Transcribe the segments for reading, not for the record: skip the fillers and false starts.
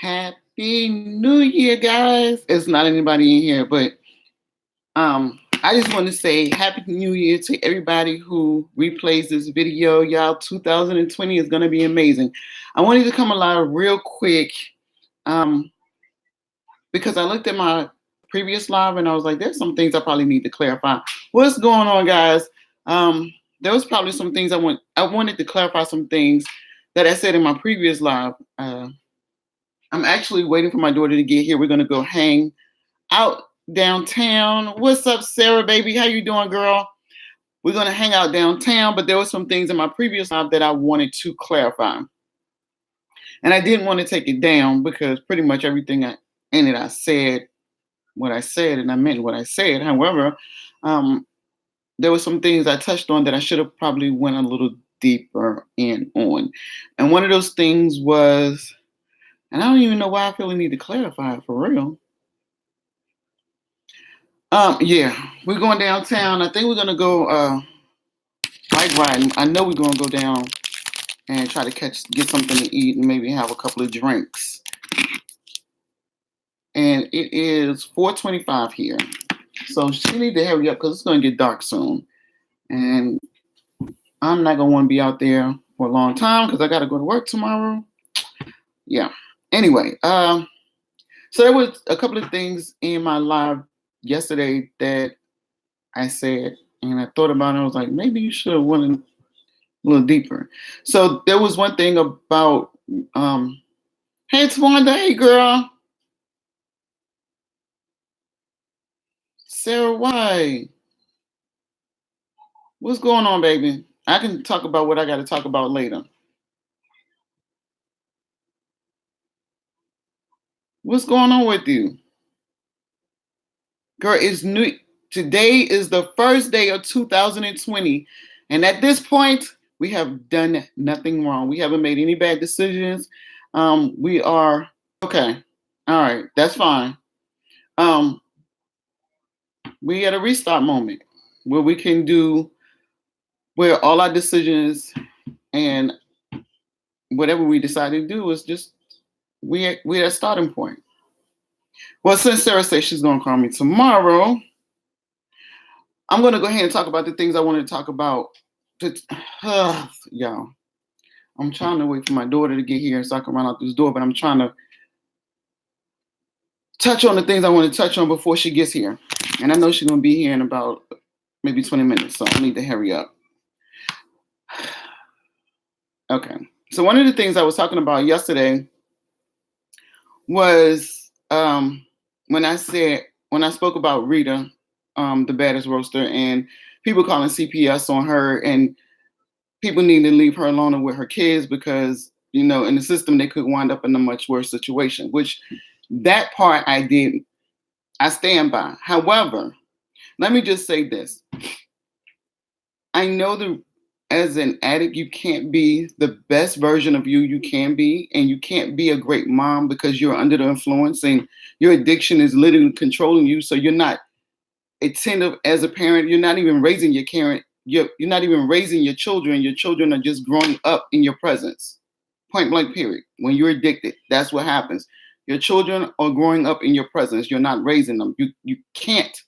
Happy New Year, guys. It's not anybody in here, but I just want to say Happy New Year to everybody who replays this video. Y'all, 2020 is going to be amazing. I wanted to come alive real quick because I looked at my previous live and I was like, there's some things I probably need to clarify. What's going on, guys? There was probably some things I wanted to clarify some things that I said in my previous live. I'm actually waiting for my daughter to get here. We're going to go hang out downtown. What's up, Sarah, baby? How you doing, girl? We're going to hang out downtown, but there were some things in my previous live that I wanted to clarify. And I didn't want to take it down because pretty much everything in it, I said what I said and I meant what I said. However, there were some things I touched on that I should have probably went a little deeper in on. And one of those things was, and I don't even know why I feel the need to clarify it for real. Yeah, we're going downtown. I think we're gonna go bike riding. I know we're gonna go down and try to get something to eat and maybe have a couple of drinks. And it is 4:25 here, so she needs to hurry up because it's gonna get dark soon. And I'm not gonna want to be out there for a long time because I gotta go to work tomorrow. Yeah. Anyway, so there was a couple of things in my live yesterday that I said, and I thought about it. I was like, maybe you should have went a little deeper. So there was one thing about, hey, Twanda, hey, girl. Sarah, why? What's going on, baby? I can talk about what I got to talk about later. What's going on with you? Girl, it's new. Today is the first day of 2020. And at this point, we have done nothing wrong. We haven't made any bad decisions. We are okay. All right, that's fine. We at a restart moment where we can do where all our decisions and whatever we decide to do is just we're at a starting point. Well, since Sarah says she's gonna call me tomorrow, I'm gonna go ahead and talk about the things I wanted to talk about. Y'all, I'm trying to wait for my daughter to get here so I can run out this door, but I'm trying to touch on the things I want to touch on before she gets here. And I know she's gonna be here in about maybe 20 minutes, so I need to hurry up. Okay. So one of the things I was talking about yesterday was when I spoke about Rita, the baddest roaster, and people calling CPS on her, and people need to leave her alone with her kids because, in the system, they could wind up in a much worse situation, which that part I stand by. However, let me just say this. I know that as an addict, you can't be the best version of you can be, and you can't be a great mom because you're under the influence and your addiction is literally controlling you. So you're not attentive as a parent. You're not even raising your parent. You're not even raising your children. Your children are just growing up in your presence. Point blank, period. When you're addicted, that's what happens. Your children are growing up in your presence. You're not raising them. You can't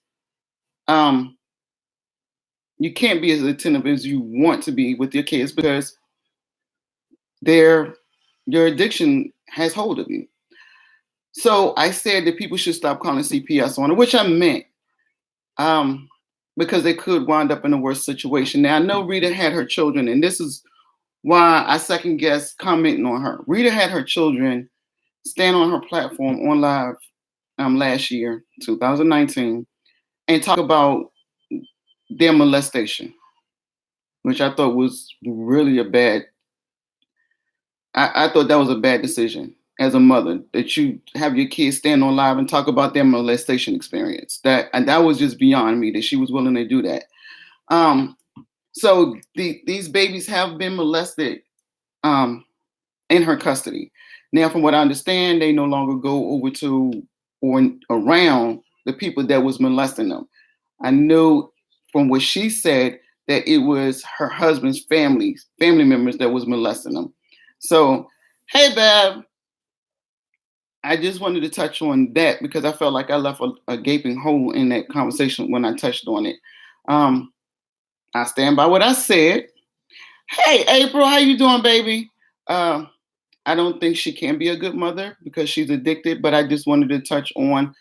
be as attentive as you want to be with your kids because your addiction has hold of you. So I said that people should stop calling CPS on it, which I meant, because they could wind up in a worse situation. Now, I know Rita had her children, and this is why I second guess commenting on her. Rita had her children stand on her platform on live last year, 2019, and talk about their molestation, which I thought was really I thought that was a bad decision as a mother, that you have your kids stand on live and talk about their molestation experience. That was just beyond me that she was willing to do that. So these babies have been molested in her custody. Now, from what I understand, they no longer go over to or around the people that was molesting them. I know from what she said that it was her husband's family members that was molesting them. So, hey, Bev. I just wanted to touch on that because I felt like I left a gaping hole in that conversation when I touched on it. Um, I stand by what I said. Hey, April, how you doing, baby? Uh, I don't think she can be a good mother because she's addicted, but I just wanted to touch on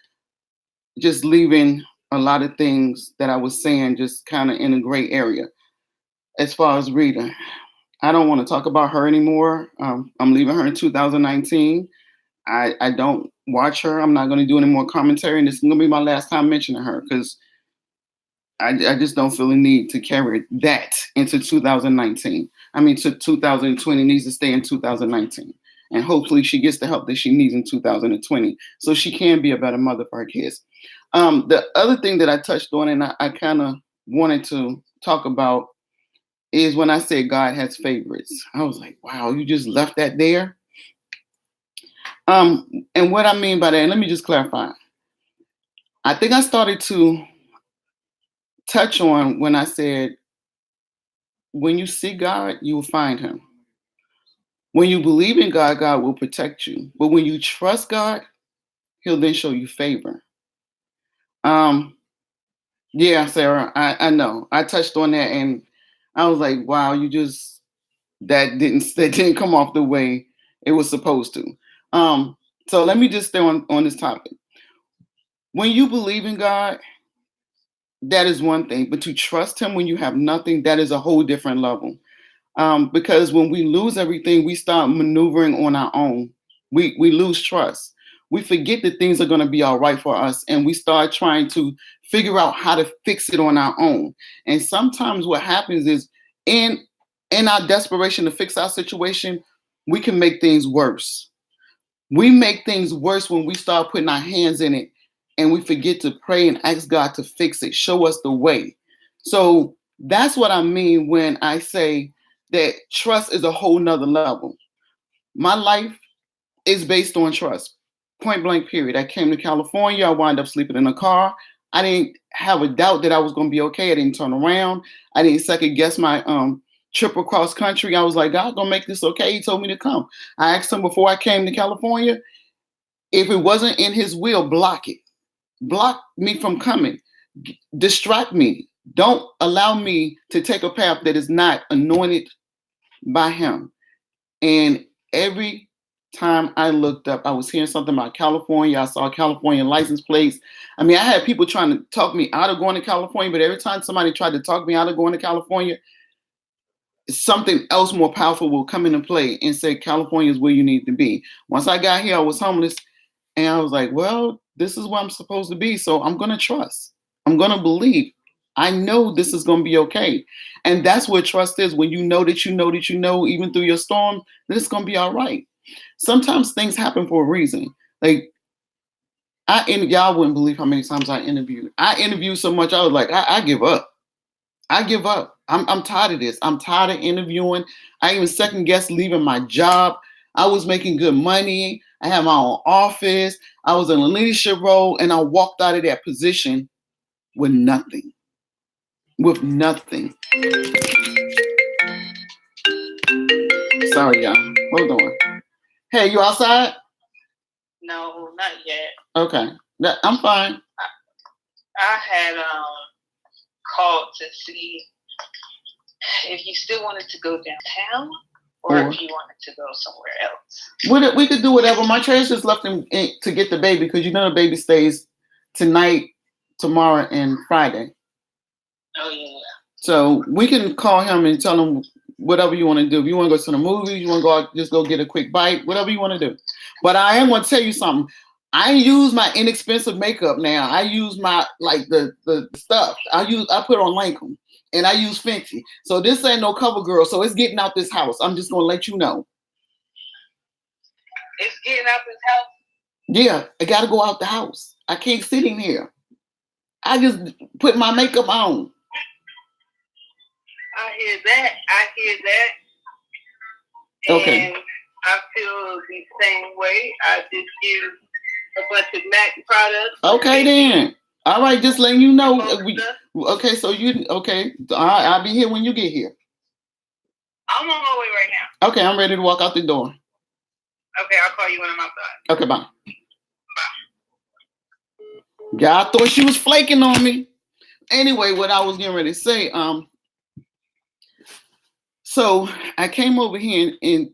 just leaving a lot of things that I was saying just kind of in a gray area. As far as Rita, I don't want to talk about her anymore. I'm leaving her in 2019. I don't watch her. I'm not going to do any more commentary, and this is going to be my last time mentioning her because I just don't feel the need to carry that into 2019. I mean, to 2020 needs to stay in 2019. And hopefully she gets the help that she needs in 2020 so she can be a better mother for her kids. The other thing that I touched on and I kind of wanted to talk about is when I said God has favorites. I was like, wow, you just left that there. And what I mean by that, and let me just clarify. I think I started to touch on when I said, when you see God, you will find him. When you believe in God, God will protect you. But when you trust God, he'll then show you favor. Yeah, Sarah, I know. I touched on that and I was like, wow, that didn't come off the way it was supposed to. So let me just stay on this topic. When you believe in God, that is one thing, but to trust him when you have nothing, that is a whole different level. Because when we lose everything, we start maneuvering on our own. We lose trust. We forget that things are going to be all right for us, and we start trying to figure out how to fix it on our own. And sometimes what happens is, in our desperation to fix our situation, we can make things worse. We make things worse when we start putting our hands in it, and we forget to pray and ask God to fix it, show us the way. So that's what I mean when I say that trust is a whole nother level. My life is based on trust. Point blank, period. I came to California. I wound up sleeping in a car. I didn't have a doubt that I was going to be okay. I didn't turn around. I didn't second guess my trip across country. I was like, God gonna make this okay. He told me to come. I asked him before I came to California, if it wasn't in his will, block it. Block me from coming. Distract me. Don't allow me to take a path that is not anointed by him. And every time I looked up, I was hearing something about California. I saw California license plates. I mean, I had people trying to talk me out of going to California, but every time somebody tried to talk me out of going to California, something else more powerful will come into play and say, California is where you need to be. Once I got here, I was homeless. And I was like, well, this is where I'm supposed to be. So I'm going to trust. I'm going to believe. I know this is going to be okay. And that's what trust is. When you know that you know that you know, even through your storm, that it's going to be all right. Sometimes things happen for a reason. Like, y'all wouldn't believe how many times I interviewed. I interviewed so much, I was like, I give up. I give up. I'm tired of this. I'm tired of interviewing. I even second guessed leaving my job. I was making good money. I had my own office. I was in a leadership role, and I walked out of that position with nothing. With nothing. Sorry, y'all. Hold on. Hey, you outside? No, not yet. Okay. I'm fine. I had called to see if you still wanted to go downtown or if you wanted to go somewhere else. We could do whatever. My trainers just left him to get the baby because you know the baby stays tonight, tomorrow, and Friday. Oh, yeah. So we can call him and tell him whatever you want to do. If you want to go to the movies, you want to go out, just go get a quick bite, whatever you want to do. But I am going to tell you something. I use my inexpensive makeup now. I use my the stuff. I put on Lancome and I use Fenty. So this ain't no cover girl. So it's getting out this house. I'm just going to let you know. It's getting out this house? Yeah, I got to go out the house. I can't sit in here. I just put my makeup on. I hear that. Okay. And I feel the same way. I just use a bunch of MAC products. Okay, then. All right, just letting you know. Okay. I'll be here when you get here. I'm on my way right now. Okay, I'm ready to walk out the door. Okay, I'll call you when I'm outside. Okay, bye. God thought she was flaking on me. Anyway, what I was getting ready to say, so I came over here and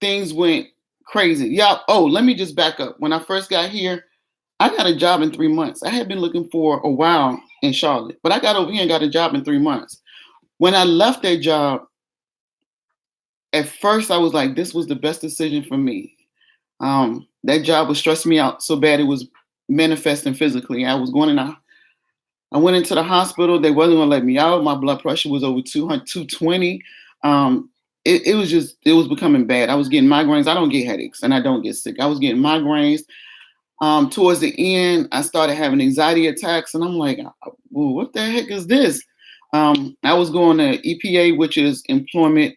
things went crazy. Yeah. Oh, let me just back up. When I first got here, I got a job in 3 months. I had been looking for a while in Charlotte, but I got over here and got a job in 3 months. When I left that job, at first I was like, this was the best decision for me. That job was stressing me out so bad it was manifesting physically. I went into the hospital. They wasn't gonna let me out. My blood pressure was over 200, 220. It was becoming bad. I was getting migraines. I don't get headaches and I don't get sick. I was getting migraines. Towards the end, I started having anxiety attacks, and I'm like, well, what the heck is this? I was going to EPA, which is the employment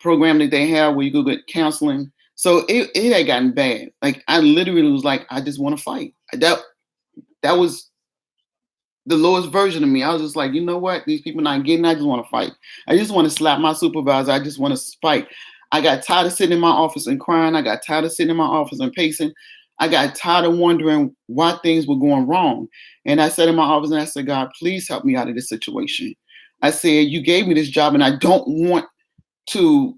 program that they have where you go get counseling. So it had gotten bad. Like I literally was like, I just want to fight. That was the lowest version of me. I was just like, you know what? These people not getting. I just want to fight. I just want to slap my supervisor. I just want to fight. I got tired of sitting in my office and crying. I got tired of sitting in my office and pacing. I got tired of wondering why things were going wrong. And I sat in my office and I said, God, please help me out of this situation. I said, you gave me this job and I don't want to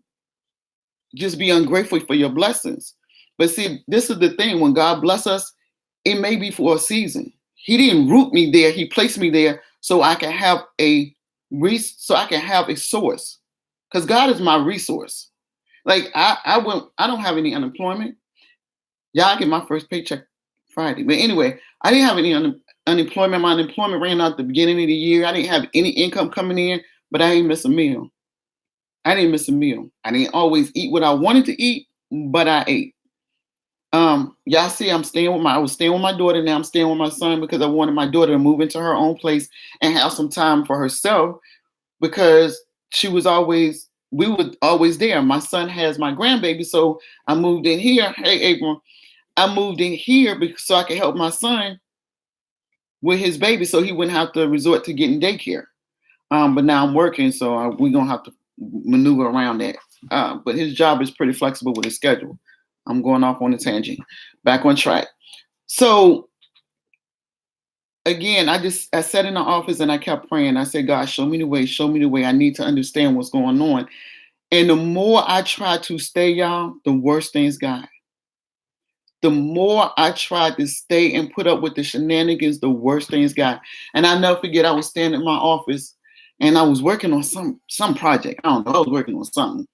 just be ungrateful for your blessings. But see, this is the thing. When God bless us, it may be for a season. He didn't root me there. He placed me there so I can have a source. Because God is my resource. Like I don't have any unemployment. Yeah, I get my first paycheck Friday. But anyway, I didn't have any unemployment. My unemployment ran out at the beginning of the year. I didn't have any income coming in, but I didn't miss a meal. I didn't always eat what I wanted to eat, but I ate. Y'all see, I was staying with my daughter. Now I'm staying with my son because I wanted my daughter to move into her own place and have some time for herself because we were always there. My son has my grandbaby, so I moved in here. Hey, April, I moved in here so I could help my son with his baby, so he wouldn't have to resort to getting daycare. But now I'm working, so we're gonna have to maneuver around that. But his job is pretty flexible with his schedule. I'm going off on a tangent. Back on track. So again, I sat in the office and I kept praying. I said, God, show me the way. Show me the way. I need to understand what's going on. And the more I tried to stay, y'all, the worse things got. The more I tried to stay and put up with the shenanigans, the worse things got. And I never forget, I was standing in my office and I was working on some project. I don't know. I was working on something.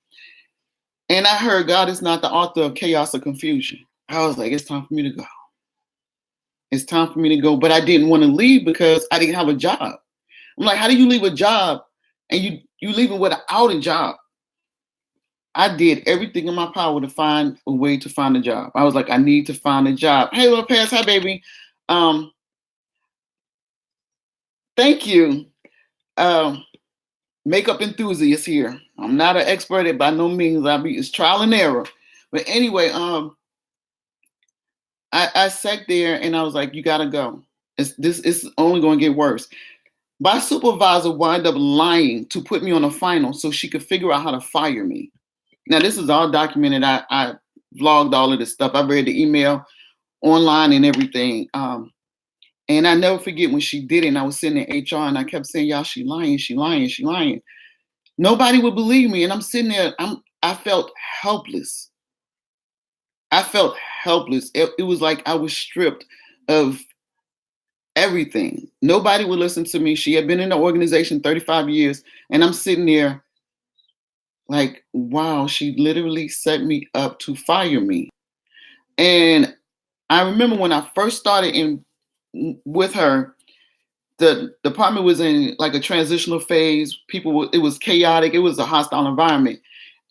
And I heard God is not the author of chaos or confusion. I was like, it's time for me to go. It's time for me to go. But I didn't want to leave because I didn't have a job. I'm like, how do you leave a job and you leave it without a job? I did everything in my power to find a way to find a job. I was like, I need to find a job. Hey, little Pass, hi, baby. Thank you. Makeup enthusiast here. I'm not an expert at by no means. It's trial and error. But anyway, I sat there and I was like, you gotta go. It's only gonna get worse. My supervisor wound up lying to put me on a final so she could figure out how to fire me. Now this is all documented. I vlogged all of this stuff. I read the email online and everything. And I never forget when she did it and I was sitting in HR and I kept saying, y'all, she lying. Nobody would believe me. And I'm sitting there, I felt helpless. It was like I was stripped of everything. Nobody would listen to me. She had been in the organization 35 years. And I'm sitting there like, wow, she literally set me up to fire me. And I remember when I first started with her, the department was in like a transitional phase. It was chaotic. It was a hostile environment.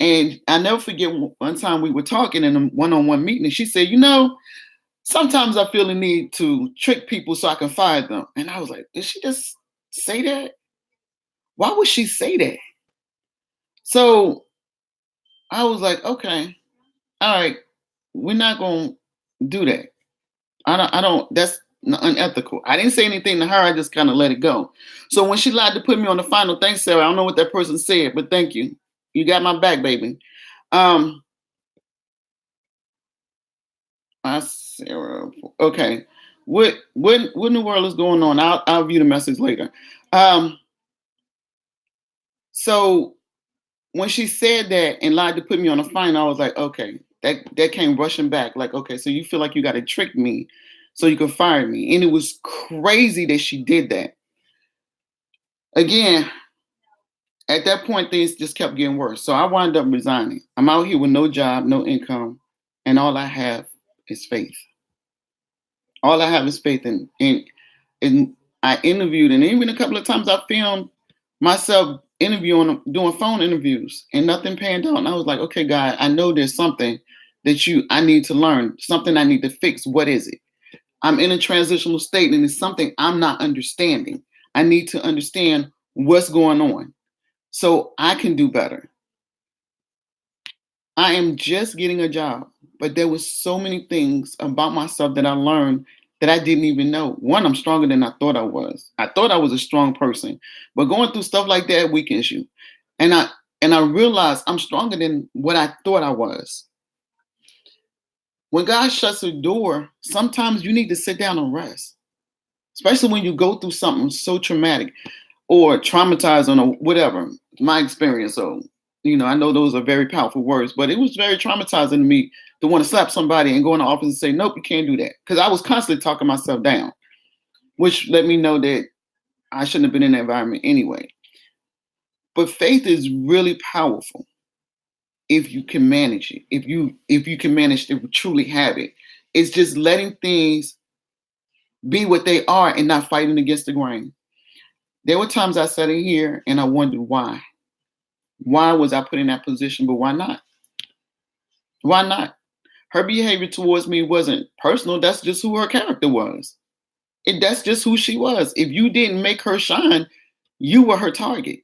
And I never forget one time we were talking in a one-on-one meeting and she said, sometimes I feel the need to trick people so I can fire them. And I was like, did she just say that? Why would she say that? So I was like, okay, all right, we're not going to do that. I don't, that's unethical. I didn't say anything to her. I just kind of let it go. So when she lied to put me on the final, thanks, Sarah. I don't know what that person said, but thank you. You got my back, baby. Sarah. Okay. What in the world is going on? I'll view the message later. Um, so when she said that and lied to put me on the fine, I was like, okay, that came rushing back. Like, okay, so you feel like you got to trick me so you can fire me. And it was crazy that she did that. Again, at that point, things just kept getting worse. So I wound up resigning. I'm out here with no job, no income, and all I have is faith. All I have is faith in I interviewed, and even a couple of times I filmed myself interviewing, doing phone interviews, and nothing panned out. And I was like, okay, God, I know there's something that I need to learn, something I need to fix. What is it? I'm in a transitional state, and it's something I'm not understanding. I need to understand what's going on so I can do better. I am just getting a job, but there was so many things about myself that I learned that I didn't even know. One, I'm stronger than I thought I was. I thought I was a strong person, but going through stuff like that weakens you. And I realized I'm stronger than what I thought I was. When God shuts a door, sometimes you need to sit down and rest, especially when you go through something so traumatic or traumatizing or whatever. My experience. So, I know those are very powerful words, but it was very traumatizing to me to want to slap somebody and go in the office and say, nope, you can't do that. Because I was constantly talking myself down, which let me know that I shouldn't have been in that environment anyway. But faith is really powerful if you can manage it, if you can manage to truly have it. It's just letting things be what they are and not fighting against the grain. There were times I sat in here and I wondered why. Why was I put in that position? But why not? Why not? Her behavior towards me wasn't personal. That's just who her character was. That's just who she was. If you didn't make her shine, you were her target.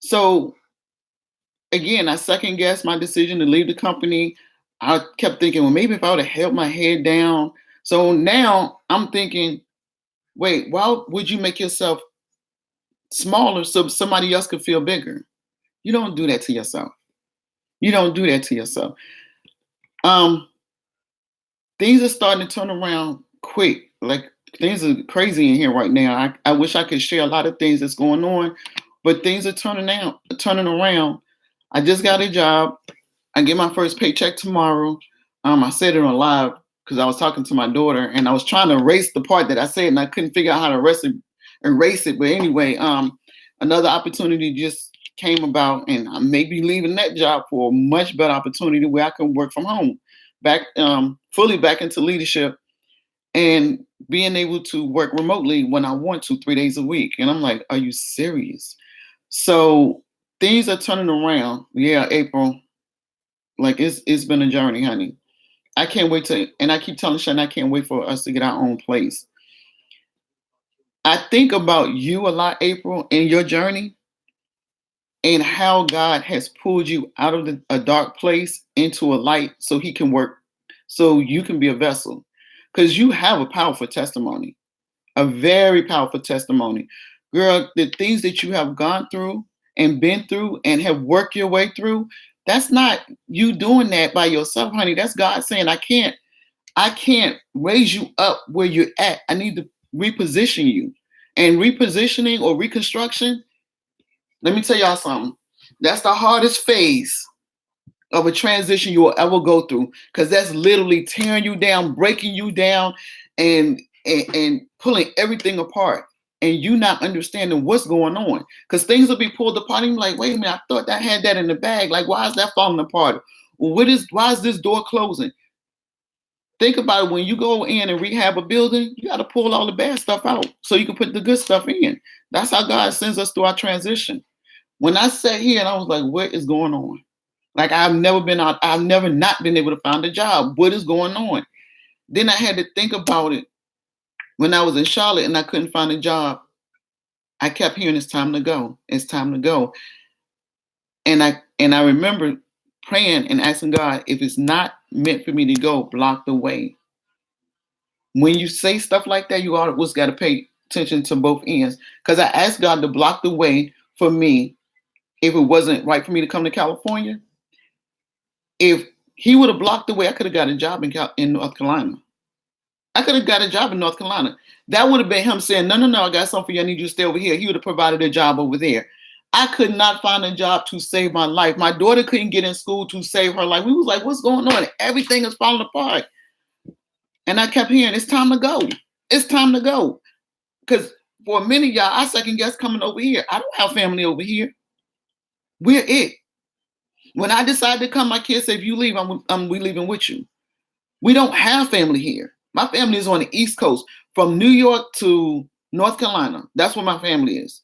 So again, I second guessed my decision to leave the company. I kept thinking, well, maybe if I would have held my head down. So now I'm thinking, wait, why would you make yourself smaller so somebody else could feel bigger? You don't do that to yourself. You don't do that to yourself. Things are starting to turn around quick. Like things are crazy in here right now. I wish I could share a lot of things that's going on, but things are turning around. I just got a job. I get my first paycheck tomorrow. I said it on live because I was talking to my daughter and I was trying to erase the part that I said and I couldn't figure out how to erase it. But anyway, another opportunity just came about and I may be leaving that job for a much better opportunity where I can work from home, fully back into leadership and being able to work remotely when I want to 3 days a week. And I'm like, are you serious? So things are turning around. Yeah, April. Like it's been a journey, honey. I can't wait and I keep telling Shannon, I can't wait for us to get our own place. I think about you a lot, April, in your journey and how God has pulled you out of a dark place into a light so he can work, so you can be a vessel. Because you have a powerful testimony, a very powerful testimony. Girl, the things that you have gone through and been through and have worked your way through, that's not you doing that by yourself, honey. That's God saying, I can't raise you up where you're at. I need to reposition you. And repositioning or reconstruction, let me tell y'all something. That's the hardest phase of a transition you will ever go through, because that's literally tearing you down, breaking you down, and pulling everything apart, and you not understanding what's going on, because things will be pulled apart and you're like, wait a minute, I thought I had that in the bag. Like, why is that falling apart? Why is this door closing? Think about it. When you go in and rehab a building, you got to pull all the bad stuff out so you can put the good stuff in. That's how God sends us through our transition. When I sat here and I was like, what is going on? Like, I've never not been able to find a job. What is going on? Then I had to think about it. When I was in Charlotte and I couldn't find a job, I kept hearing, it's time to go. It's time to go. And I remember praying and asking God, if it's not meant for me to go, block the way. When you say stuff like that, you always got to pay attention to both ends. Because I asked God to block the way for me if it wasn't right for me to come to California. If He would have blocked the way. I could have got a job in North Carolina. I could have got a job in North Carolina. That would have been him saying, no, I got something for you. I need you to stay over here. He would have provided a job over there. I could not find a job to save my life. My daughter couldn't get in school to save her life. We was like, what's going on? Everything is falling apart. And I kept hearing, it's time to go. It's time to go. Because for a minute, y'all, I second guess coming over here. I don't have family over here. We're it. When I decided to come, my kids said, if you leave, we leaving with you. We don't have family here. My family is on the East Coast, from New York to North Carolina. That's where my family is.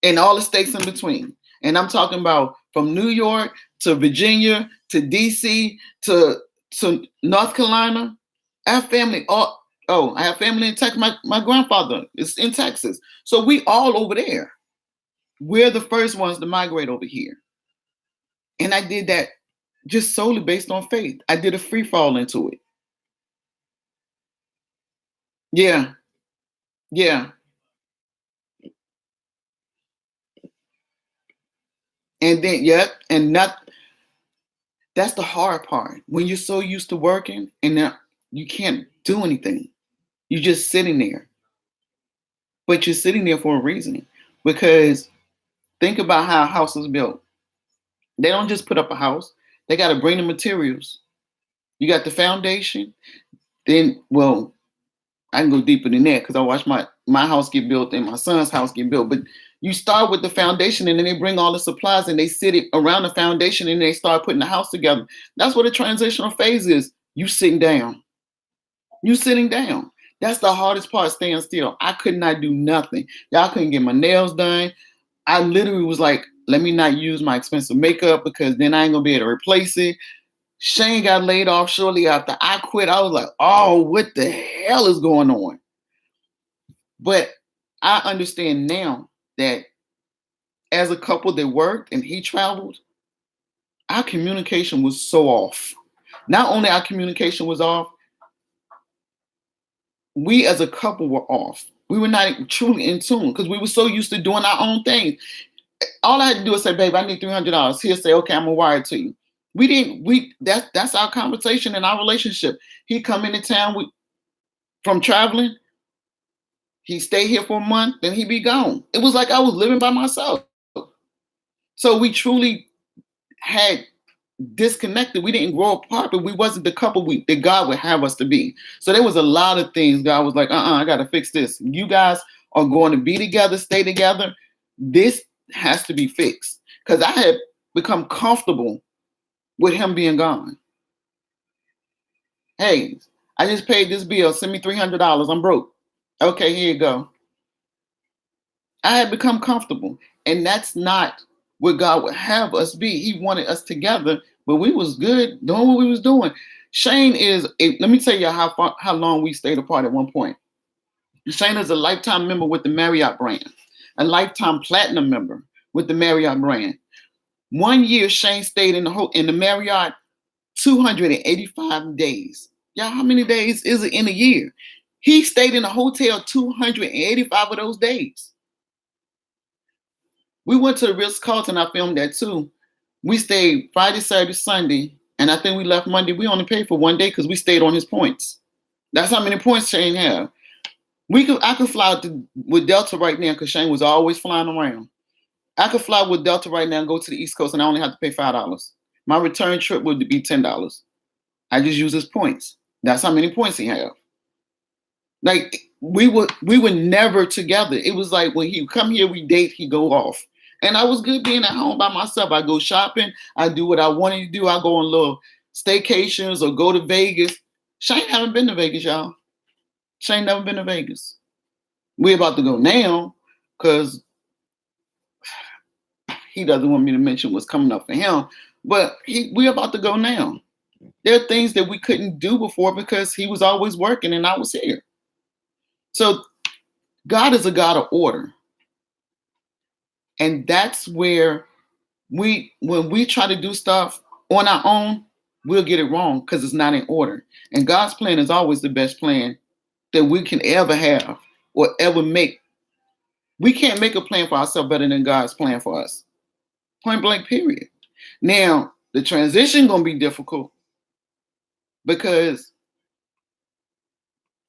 And all the states in between. And I'm talking about from New York to Virginia to DC to North Carolina. I have family. I have family in Texas. My grandfather is in Texas. So we all over there. We're the first ones to migrate over here. And I did that just solely based on faith. I did a free fall into it. Yeah. And then, that's the hard part. When you're so used to working and now you can't do anything. You're just sitting there. But you're sitting there for a reason. Because think about how a house is built. They don't just put up a house. They got to bring the materials. You got the foundation. Then, I can go deeper than that because I watched my house get built and my son's house get built. But you start with the foundation and then they bring all the supplies and they sit it around the foundation and they start putting the house together. That's what a transitional phase is. You sitting down. That's the hardest part, staying still. I could not do nothing. Y'all couldn't get my nails done. I literally was like, let me not use my expensive makeup because then I ain't going to be able to replace it. Shane got laid off shortly after I quit. I was like, oh, what the hell is going on? But I understand now that as a couple that worked and he traveled, our communication was so off. Not only our communication was off, we as a couple were off. We were not truly in tune because we were so used to doing our own thing. All I had to do was say, babe, I need $300. He'll say, okay, I'm gonna wire it to you. That's our conversation and our relationship. He come into town from traveling. He stay here for a month, then he be gone. It was like I was living by myself. So we truly had disconnected. We didn't grow apart, but we wasn't the couple that God would have us to be. So there was a lot of things God was like, I got to fix this. You guys are going to be together, stay together. This has to be fixed. Because I had become comfortable with him being gone. Hey, I just paid this bill. Send me $300. I'm broke. Okay, here you go. I had become comfortable. And that's not what God would have us be. He wanted us together, but we was good doing what we was doing. Shane let me tell you how long we stayed apart at one point. Shane is a lifetime member with the Marriott brand, a lifetime platinum member with the Marriott brand. 1 year, Shane stayed in the Marriott 285 days. Y'all, how many days is it in a year? He stayed in a hotel 285 of those days. We went to the Ritz-Carlton. I filmed that too. We stayed Friday, Saturday, Sunday, and I think we left Monday. We only paid for 1 day because we stayed on his points. That's how many points Shane had. I could fly with Delta right now because Shane was always flying around. I could fly with Delta right now and go to the East Coast and I only have to pay $5. My return trip would be $10. I just use his points. That's how many points he have. Like we were never together. It was like when he come here, we date, he go off. And I was good being at home by myself. I go shopping. I do what I wanted to do. I go on little staycations or go to Vegas. Shane haven't been to Vegas, y'all. Shane never been to Vegas. We're about to go now because he doesn't want me to mention what's coming up for him. But we're about to go now. There are things that we couldn't do before because he was always working and I was here. So God is a God of order. And that's where when we try to do stuff on our own, we'll get it wrong because it's not in order. And God's plan is always the best plan that we can ever have or ever make. We can't make a plan for ourselves better than God's plan for us. Point blank, period. Now, The transition gonna be difficult because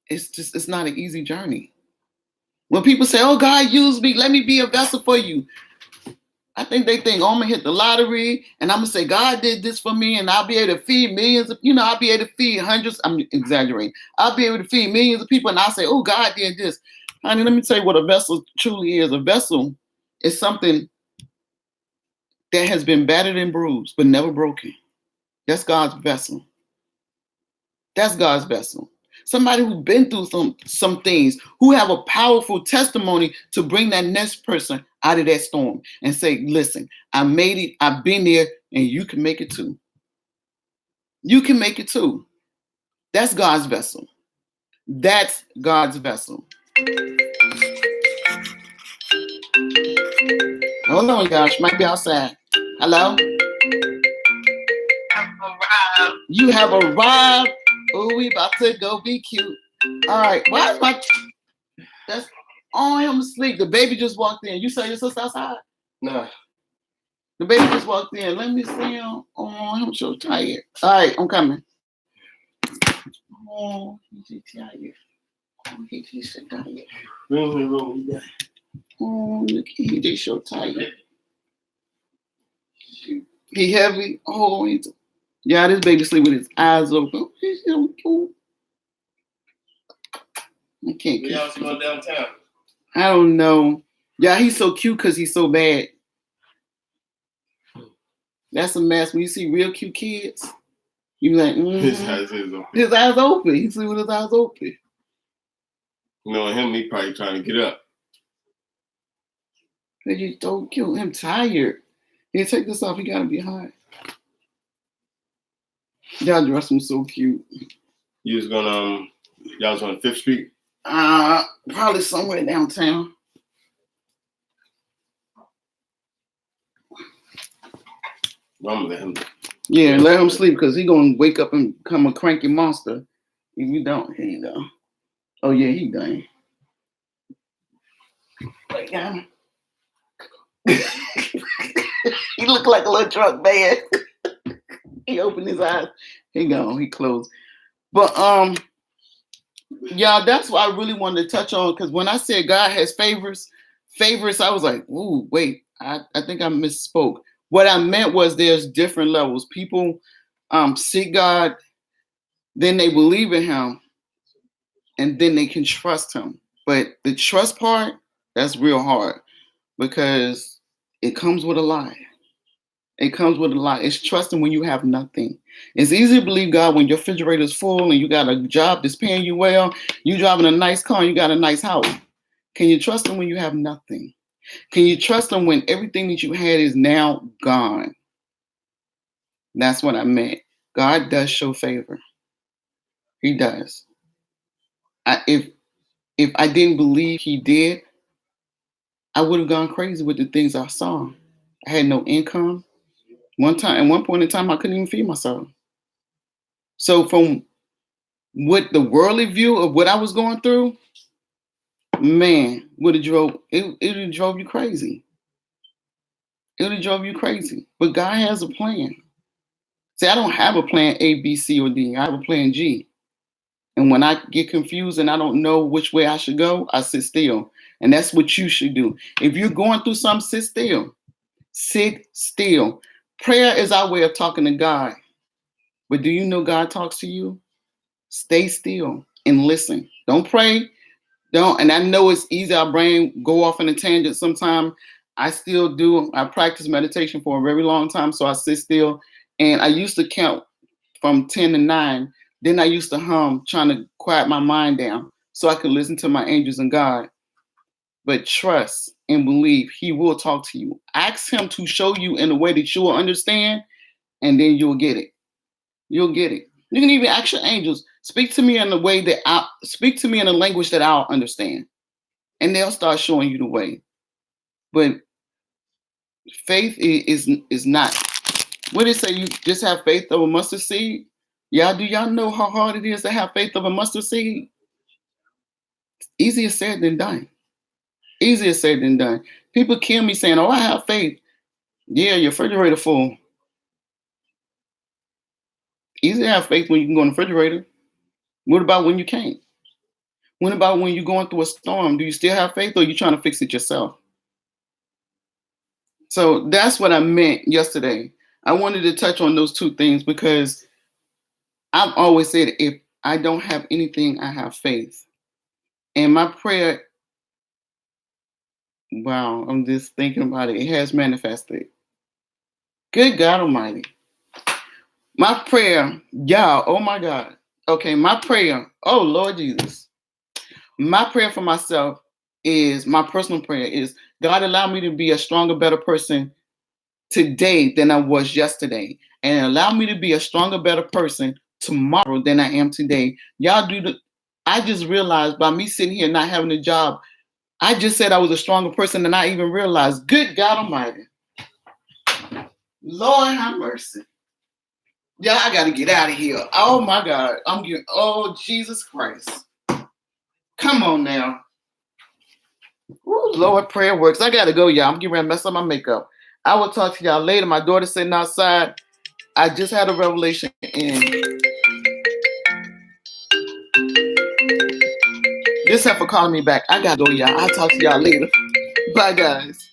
it's not an easy journey. When people say, "Oh, God, use me, let me be a vessel for you," I think they think, "Oh, I'm gonna hit the lottery and I'm gonna say God did this for me, and I'll be able to feed millions of, I'll be able to feed hundreds." I'm exaggerating. I'll be able to feed millions of people, and I'll say, "Oh, God did this." Honey, let me tell you what a vessel truly is. A vessel is something that has been battered and bruised, but never broken. That's God's vessel. That's God's vessel. Somebody who's been through some things, who have a powerful testimony to bring that next person out of that storm and say, "Listen, I made it, I've been there, and you can make it too." You can make it too. That's God's vessel. That's God's vessel. Hold on, y'all. She might be outside. Hello? You have arrived. Oh, we about to go be cute. All right. Why is my... That's on him asleep. The baby just walked in. You say your sister outside? Nah. The baby just walked in. Let me see him. Oh, I'm so tired. All right, I'm coming. Oh, he's tired. Oh, he's so tired. Oh, look, he's so tired. He heavy. Oh, yeah, this baby sleep with his eyes open. He's so cute. I can't. We all going downtown. I don't know. Yeah, he's so cute because he's so bad. That's a mess. When you see real cute kids, you be like, His eyes is open. His eyes open. He sleep with his eyes open. Knowing him, he probably trying to get up. Cause you so cute. I'm tired. Hey, take this off. He gotta be hot. Y'all dress him so cute. You was gonna y'all was on 5th Street? Probably somewhere downtown. I'm gonna let him. Yeah, let him sleep because he gonna wake up and become a cranky monster. If you don't, here you go. Oh yeah, he done. Wait, he look like a little drunk man. He opened his eyes. He gone. He closed. But y'all, that's what I really wanted to touch on, because when I said God has favorites, I was like, ooh, wait, I think I misspoke. What I meant was there's different levels. People seek God, then they believe in him, and then they can trust him. But the trust part, that's real hard because it comes with a lie. It comes with a lie. It's trusting when you have nothing. It's easy to believe God when your refrigerator is full and you got a job that's paying you well, you driving a nice car and you got a nice house. Can you trust him when you have nothing? Can you trust him when everything that you had is now gone? That's what I meant. God does show favor. He does. If I didn't believe he did, I would have gone crazy with the things I saw. I had no income. At one point in time, I couldn't even feed myself. So from what the worldly view of what I was going through, man, it drove you crazy. It would have drove you crazy. But God has a plan. See, I don't have a plan A, B, C, or D. I have a plan G. And when I get confused and I don't know which way I should go, I sit still. And that's what you should do. If you're going through something, sit still. Sit still. Prayer is our way of talking to God. But do you know God talks to you? Stay still and listen. Don't pray. And I know it's easy. Our brain go off on a tangent sometimes. I still do. I practice meditation for a very long time. So I sit still. And I used to count from 10 to 9. Then I used to hum, trying to quiet my mind down so I could listen to my angels and God. But trust and believe he will talk to you. Ask him to show you in a way that you will understand, and then you'll get it. You'll get it. You can even ask your angels, speak to me in a way that speak to me in a language that I'll understand. And they'll start showing you the way. But faith is not. What did it say? You just have faith of a mustard seed? Do y'all know how hard it is to have faith of a mustard seed? Easier said than done. Easier said than done. People kill me saying, "Oh, I have faith." Yeah, your refrigerator full. Easy to have faith when you can go in the refrigerator. What about when you can't? What about when you're going through a storm? Do you still have faith, or are you trying to fix it yourself? So that's what I meant yesterday. I wanted to touch on those two things because I've always said if I don't have anything, I have faith. And my prayer, wow, I'm just thinking about it. It has manifested. Good God Almighty. My prayer, y'all, oh my God. Okay, my prayer, oh Lord Jesus. My prayer for myself is, my personal prayer is, God allow me to be a stronger, better person today than I was yesterday. And allow me to be a stronger, better person tomorrow than I am today. Y'all I just realized by me sitting here not having a job, I just said I was a stronger person than I even realized. Good God Almighty. Lord have mercy. Yeah, I got to get out of here. Oh my God. Oh Jesus Christ. Come on now. Ooh, Lord, prayer works. I got to go, y'all. I'm getting ready to mess up my makeup. I will talk to y'all later. My daughter's sitting outside. I just had a revelation and this heifer calling me back. I got to go, y'all. I'll talk to y'all later. Bye, guys.